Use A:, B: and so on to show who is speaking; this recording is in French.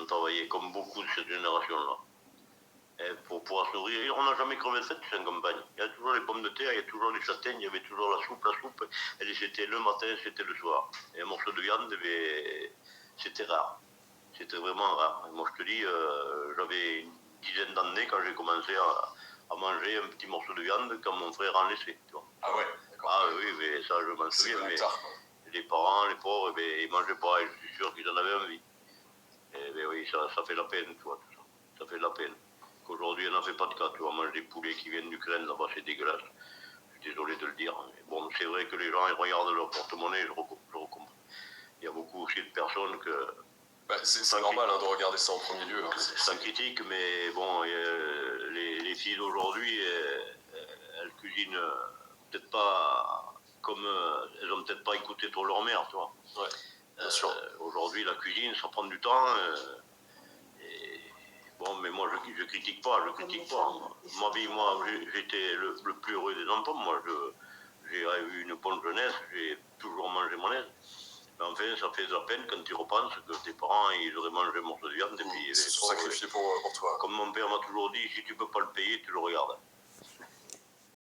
A: on travaillait comme beaucoup de cette génération-là. Pour pouvoir se nourrir. On n'a jamais crevé de faim en campagne. Il y a toujours les pommes de terre, il y a toujours les châtaignes, il y avait toujours la soupe. C'était le matin, c'était le soir. Et un morceau de viande, c'était rare. C'était vraiment rare. Et moi, je te dis, j'avais une dizaine d'années quand j'ai commencé à manger un petit morceau de viande quand mon frère en laissait. Tu vois.
B: Ah ouais, d'accord.
A: Ah oui, mais ça, je m'en souviens. Mais
B: tard,
A: les parents, les pauvres, ils mangeaient pas. Et je suis sûr qu'ils en avaient envie. Et oui, ça fait la peine, tu vois, tout ça. Ça fait de la peine. Qu'aujourd'hui, on n'en fait pas de cas. Tu vois, manger des poulets qui viennent d'Ukraine, là-bas, c'est dégueulasse. Je suis désolé de le dire. Mais bon, c'est vrai que les gens, ils regardent leur porte-monnaie, je comprends. Il y a beaucoup aussi de personnes que...
B: c'est normal de regarder ça en premier lieu.
A: Sans critique, mais bon, les filles d'aujourd'hui, elles cuisinent peut-être pas comme... elles ont peut-être pas écouté trop leur mère, tu vois.
B: Ouais, bien sûr.
A: Aujourd'hui, la cuisine, ça prend du temps. Bon, mais moi, je critique pas. Ma vie, moi, j'étais le plus heureux des enfants. Moi, j'ai eu une bonne jeunesse, j'ai toujours mangé mon aise. Mais enfin, ça fait de la peine quand tu repenses que tes parents, ils auraient mangé un morceau de viande et puis...
B: Ils se sont sacrifiés pour toi.
A: Comme mon père m'a toujours dit, si tu peux pas le payer, tu le regardes.